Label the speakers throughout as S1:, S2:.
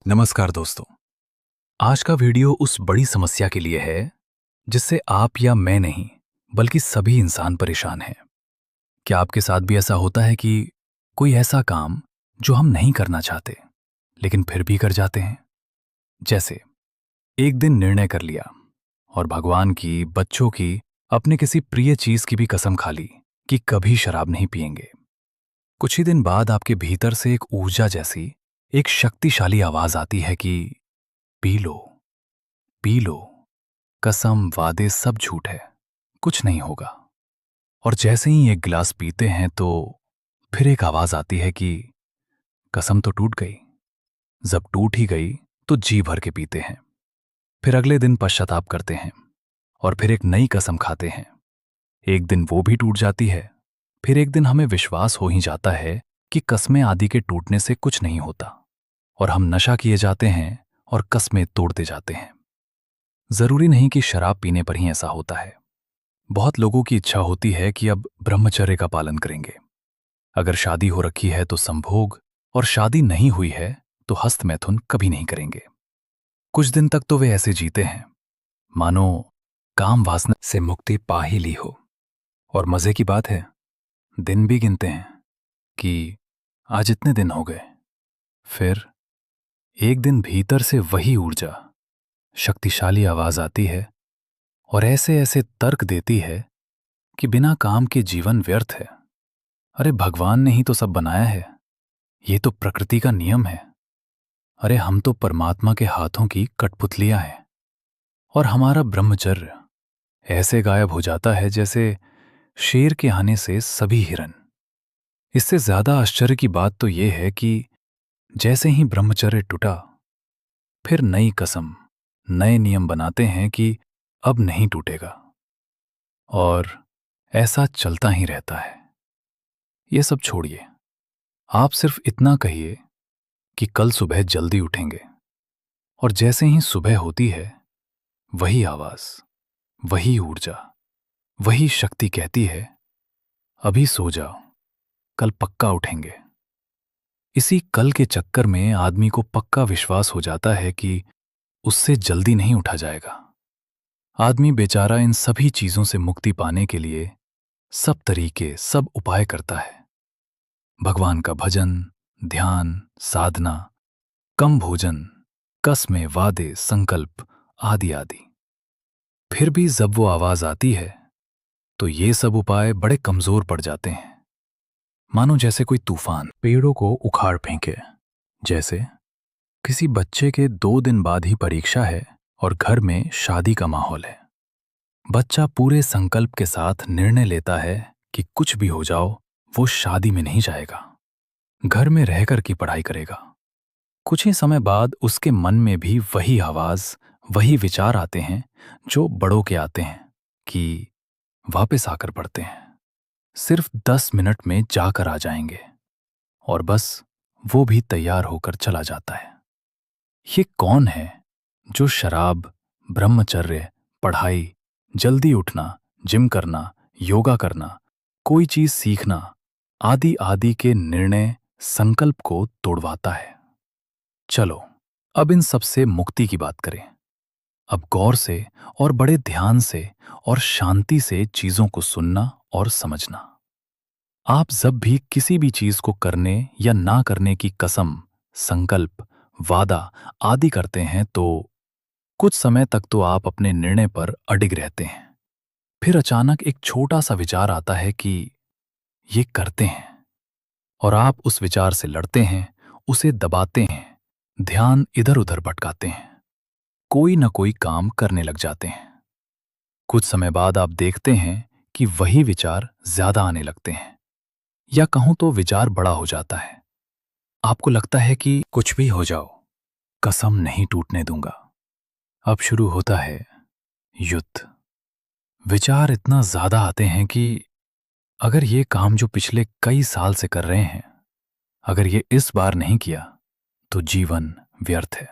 S1: नमस्कार दोस्तों। आज का वीडियो उस बड़ी समस्या के लिए है जिससे आप या मैं नहीं बल्कि सभी इंसान परेशान हैं। क्या आपके साथ भी ऐसा होता है कि कोई ऐसा काम जो हम नहीं करना चाहते लेकिन फिर भी कर जाते हैं? जैसे एक दिन निर्णय कर लिया और भगवान की, बच्चों की, अपने किसी प्रिय चीज की भी कसम खा ली कि कभी शराब नहीं पिएंगे। कुछ ही दिन बाद आपके भीतर से एक ऊर्जा जैसी एक शक्तिशाली आवाज आती है कि पी लो, पी लो, कसम वादे सब झूठ है, कुछ नहीं होगा। और जैसे ही एक गिलास पीते हैं तो फिर एक आवाज आती है कि कसम तो टूट गई। जब टूट ही गई तो जी भर के पीते हैं। फिर अगले दिन पश्चाताप करते हैं और फिर एक नई कसम खाते हैं। एक दिन वो भी टूट जाती है। फिर एक दिन हमें विश्वास हो ही जाता है कि कस्में आदि के टूटने से कुछ नहीं होता और हम नशा किए जाते हैं और कस्में तोड़ते जाते हैं। जरूरी नहीं कि शराब पीने पर ही ऐसा होता है। बहुत लोगों की इच्छा होती है कि अब ब्रह्मचर्य का पालन करेंगे। अगर शादी हो रखी है तो संभोग, और शादी नहीं हुई है तो हस्त मैथुन कभी नहीं करेंगे। कुछ दिन तक तो वे ऐसे जीते हैं मानो काम वासना से मुक्ति पा ही ली हो। और मजे की बात है, दिन भी गिनते हैं कि आज इतने दिन हो गए। फिर एक दिन भीतर से वही ऊर्जा, शक्तिशाली आवाज आती है और ऐसे ऐसे तर्क देती है कि बिना काम के जीवन व्यर्थ है। अरे भगवान ने ही तो सब बनाया है, ये तो प्रकृति का नियम है। अरे हम तो परमात्मा के हाथों की कठपुतलियां हैं। और हमारा ब्रह्मचर्य ऐसे गायब हो जाता है जैसे शेर के आने से सभी हिरन। इससे ज्यादा आश्चर्य की बात तो यह है कि जैसे ही ब्रह्मचर्य टूटा, फिर नई कसम, नए नियम बनाते हैं कि अब नहीं टूटेगा। और ऐसा चलता ही रहता है। ये सब छोड़िए, आप सिर्फ इतना कहिए कि कल सुबह जल्दी उठेंगे। और जैसे ही सुबह होती है, वही आवाज, वही ऊर्जा, वही शक्ति कहती है अभी सो जाओ, कल पक्का उठेंगे। इसी कल के चक्कर में आदमी को पक्का विश्वास हो जाता है कि उससे जल्दी नहीं उठा जाएगा। आदमी बेचारा इन सभी चीजों से मुक्ति पाने के लिए सब तरीके, सब उपाय करता है। भगवान का भजन, ध्यान, साधना, कम भोजन, कस्में, वादे, संकल्प आदि आदि। फिर भी जब वो आवाज आती है तो ये सब उपाय बड़े कमजोर पड़ जाते हैं। मानो जैसे कोई तूफान पेड़ों को उखाड़ फेंके। जैसे किसी बच्चे के 2 दिन बाद ही परीक्षा है और घर में शादी का माहौल है। बच्चा पूरे संकल्प के साथ निर्णय लेता है कि कुछ भी हो जाओ वो शादी में नहीं जाएगा, घर में रहकर की पढ़ाई करेगा। कुछ ही समय बाद उसके मन में भी वही आवाज, वही विचार आते हैं जो बड़ों के आते हैं कि वापस आकर पढ़ते हैं, सिर्फ 10 मिनट में जाकर आ जाएंगे। और बस वो भी तैयार होकर चला जाता है। ये कौन है जो शराब, ब्रह्मचर्य, पढ़ाई, जल्दी उठना, जिम करना, योगा करना, कोई चीज सीखना आदि आदि के निर्णय, संकल्प को तोड़वाता है? चलो अब इन सबसे मुक्ति की बात करें। अब गौर से और बड़े ध्यान से और शांति से चीजों को सुनना और समझना। आप जब भी किसी भी चीज को करने या ना करने की कसम, संकल्प, वादा आदि करते हैं तो कुछ समय तक तो आप अपने निर्णय पर अडिग रहते हैं। फिर अचानक एक छोटा सा विचार आता है कि ये करते हैं, और आप उस विचार से लड़ते हैं, उसे दबाते हैं, ध्यान इधर उधर भटकाते हैं, कोई ना कोई काम करने लग जाते हैं। कुछ समय बाद आप देखते हैं कि वही विचार ज्यादा आने लगते हैं, या कहूं तो विचार बड़ा हो जाता है। आपको लगता है कि कुछ भी हो जाओ, कसम नहीं टूटने दूंगा। अब शुरू होता है युद्ध। विचार इतना ज्यादा आते हैं कि अगर ये काम जो पिछले कई साल से कर रहे हैं, अगर ये इस बार नहीं किया तो जीवन व्यर्थ है।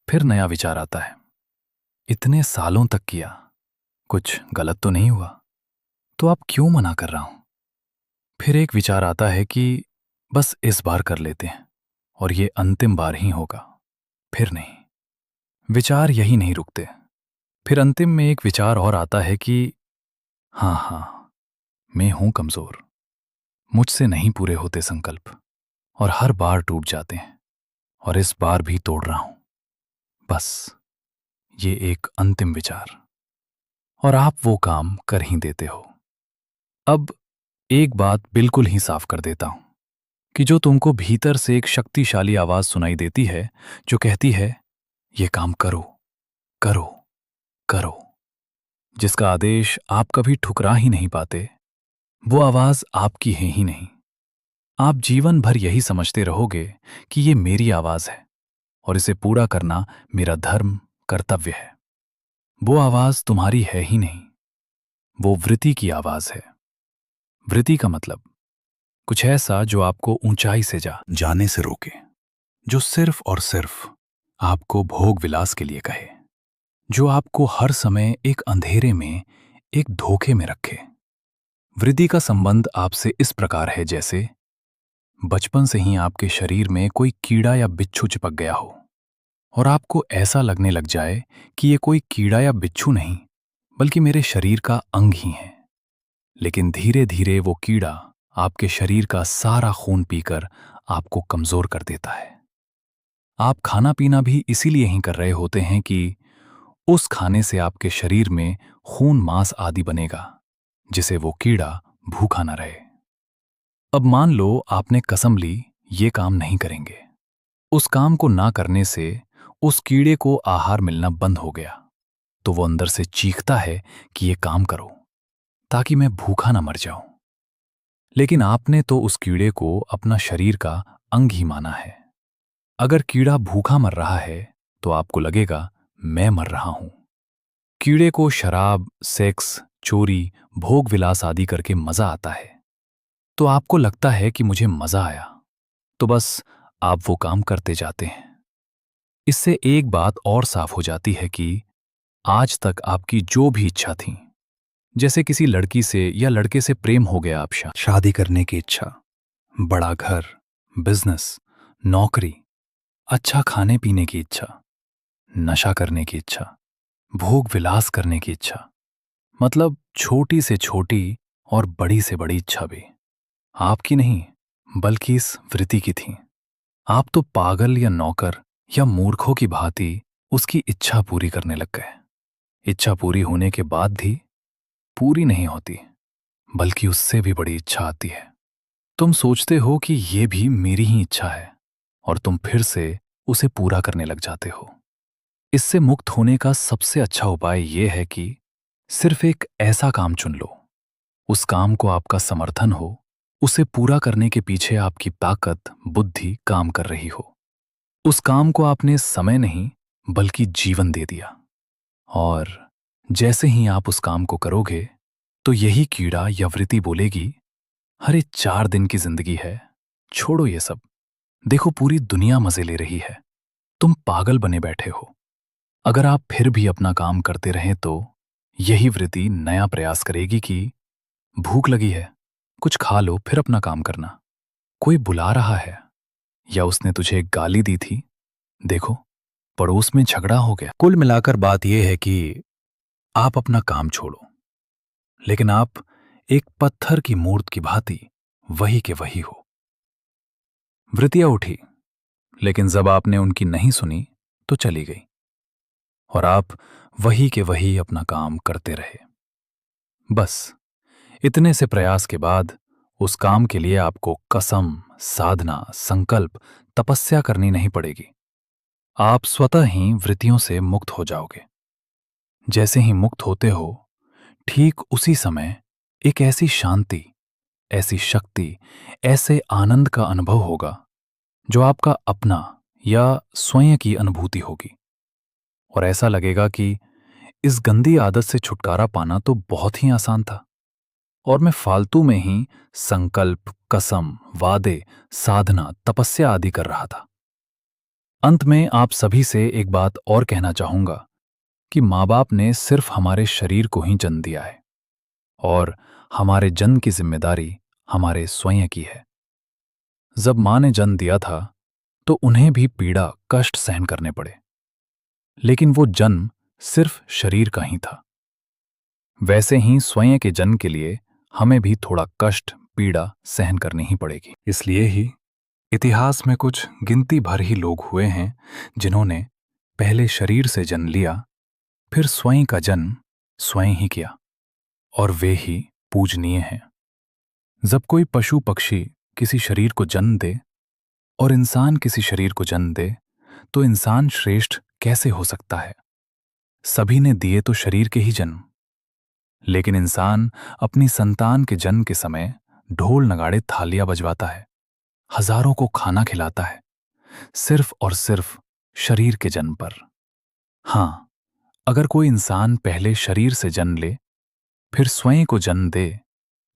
S1: फिर नया विचार आता है, इतने सालों तक किया, कुछ गलत तो नहीं हुआ, तो आप क्यों मना कर रहा हूं? फिर एक विचार आता है कि बस इस बार कर लेते हैं और ये अंतिम बार ही होगा। फिर नहीं, विचार यही नहीं रुकते। फिर अंतिम में एक विचार और आता है कि हाँ हाँ, मैं हूं कमजोर, मुझसे नहीं पूरे होते संकल्प, और हर बार टूट जाते हैं, और इस बार भी तोड़ रहा हूं। बस ये एक अंतिम विचार, और आप वो काम कर ही देते हो। अब एक बात बिल्कुल ही साफ कर देता हूं कि जो तुमको भीतर से एक शक्तिशाली आवाज सुनाई देती है, जो कहती है ये काम करो, करो, करो, जिसका आदेश आप कभी ठुकरा ही नहीं पाते, वो आवाज आपकी है ही नहीं। आप जीवन भर यही समझते रहोगे कि ये मेरी आवाज है और इसे पूरा करना मेरा धर्म, कर्तव्य है। वो आवाज तुम्हारी है ही नहीं, वो वृत्ति की आवाज है। वृत्ति का मतलब कुछ ऐसा जो आपको ऊंचाई से जाने से रोके, जो सिर्फ और सिर्फ आपको भोग विलास के लिए कहे, जो आपको हर समय एक अंधेरे में, एक धोखे में रखे। वृत्ति का संबंध आपसे इस प्रकार है जैसे बचपन से ही आपके शरीर में कोई कीड़ा या बिच्छू चिपक गया हो और आपको ऐसा लगने लग जाए कि ये कोई कीड़ा या बिच्छू नहीं, बल्कि मेरे शरीर का अंग ही है। लेकिन धीरे धीरे वो कीड़ा आपके शरीर का सारा खून पीकर आपको कमजोर कर देता है। आप खाना पीना भी इसीलिए ही कर रहे होते हैं कि उस खाने से आपके शरीर में खून मांस आदि बनेगा, जिसे वो कीड़ा भूखा ना रहे। अब मान लो आपने कसम ली ये काम नहीं करेंगे। उस काम को ना करने से उस कीड़े को आहार मिलना बंद हो गया, तो वो अंदर से चीखता है कि ये काम करो ताकि मैं भूखा ना मर जाऊं। लेकिन आपने तो उस कीड़े को अपना शरीर का अंग ही माना है। अगर कीड़ा भूखा मर रहा है तो आपको लगेगा मैं मर रहा हूं। कीड़े को शराब, सेक्स, चोरी, भोग विलास आदि करके मजा आता है, तो आपको लगता है कि मुझे मजा आया, तो बस आप वो काम करते जाते हैं। इससे एक बात और साफ हो जाती है कि आज तक आपकी जो भी इच्छा थी, जैसे किसी लड़की से या लड़के से प्रेम हो गया, आप शादी करने की इच्छा, बड़ा घर, बिजनेस, नौकरी, अच्छा खाने पीने की इच्छा, नशा करने की इच्छा, भोग विलास करने की इच्छा, मतलब छोटी से छोटी और बड़ी से बड़ी इच्छा भी आपकी नहीं, बल्कि इस वृत्ति की थी। आप तो पागल या नौकर या मूर्खों की भांति उसकी इच्छा पूरी करने लग गए। इच्छा पूरी होने के बाद भी पूरी नहीं होती, बल्कि उससे भी बड़ी इच्छा आती है। तुम सोचते हो कि ये भी मेरी ही इच्छा है और तुम फिर से उसे पूरा करने लग जाते हो। इससे मुक्त होने का सबसे अच्छा उपाय यह है कि सिर्फ एक ऐसा काम चुन लो, उस काम को आपका समर्थन हो, उसे पूरा करने के पीछे आपकी ताकत, बुद्धि काम कर रही हो। उस काम को आपने समय नहीं बल्कि जीवन दे दिया, और जैसे ही आप उस काम को करोगे तो यही कीड़ा या वृत्ति बोलेगी, अरे 4 दिन की जिंदगी है, छोड़ो ये सब, देखो पूरी दुनिया मजे ले रही है, तुम पागल बने बैठे हो। अगर आप फिर भी अपना काम करते रहें तो यही वृत्ति नया प्रयास करेगी कि भूख लगी है, कुछ खा लो फिर अपना काम करना। कोई बुला रहा है, या उसने तुझे एक गाली दी थी, देखो पड़ोस में झगड़ा हो गया। कुल मिलाकर बात यह है कि आप अपना काम छोड़ो, लेकिन आप एक पत्थर की मूर्त की भांति वही के वही हो। वृत्तियां उठी, लेकिन जब आपने उनकी नहीं सुनी तो चली गई, और आप वही के वही अपना काम करते रहे। बस इतने से प्रयास के बाद उस काम के लिए आपको कसम, साधना, संकल्प, तपस्या करनी नहीं पड़ेगी। आप स्वतः ही वृत्तियों से मुक्त हो जाओगे। जैसे ही मुक्त होते हो, ठीक उसी समय एक ऐसी शांति, ऐसी शक्ति, ऐसे आनंद का अनुभव होगा जो आपका अपना या स्वयं की अनुभूति होगी। और ऐसा लगेगा कि इस गंदी आदत से छुटकारा पाना तो बहुत ही आसान था, और मैं फालतू में ही संकल्प, कसम, वादे, साधना, तपस्या आदि कर रहा था। अंत में आप सभी से एक बात और कहना चाहूंगा कि माँ बाप ने सिर्फ हमारे शरीर को ही जन्म दिया है, और हमारे जन्म की जिम्मेदारी हमारे स्वयं की है। जब माँ ने जन्म दिया था तो उन्हें भी पीड़ा, कष्ट सहन करने पड़े। लेकिन वो जन्म सिर्फ शरीर का ही था। वैसे ही स्वयं के जन्म के लिए हमें भी थोड़ा कष्ट, पीड़ा सहन करनी ही पड़ेगी। इसलिए ही इतिहास में कुछ गिनती भर ही लोग हुए हैं जिन्होंने पहले शरीर से जन्म लिया, फिर स्वयं का जन्म स्वयं ही किया, और वे ही पूजनीय हैं। जब कोई पशु पक्षी किसी शरीर को जन्म दे और इंसान किसी शरीर को जन्म दे, तो इंसान श्रेष्ठ कैसे हो सकता है? सभी ने दिए तो शरीर के ही जन्म। लेकिन इंसान अपनी संतान के जन्म के समय ढोल नगाड़े थालियां बजवाता है, हजारों को खाना खिलाता है, सिर्फ और सिर्फ शरीर के जन्म पर। हां, अगर कोई इंसान पहले शरीर से जन्म ले, फिर स्वयं को जन्म दे,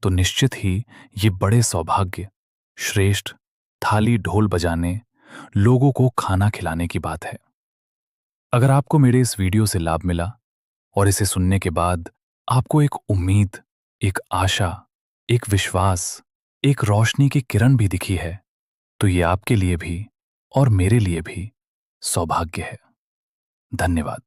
S1: तो निश्चित ही ये बड़े सौभाग्य, श्रेष्ठ, थाली ढोल बजाने, लोगों को खाना खिलाने की बात है। अगर आपको मेरे इस वीडियो से लाभ मिला और इसे सुनने के बाद आपको एक उम्मीद, एक आशा, एक विश्वास, एक रोशनी की किरण भी दिखी है, तो ये आपके लिए भी और मेरे लिए भी सौभाग्य है। धन्यवाद।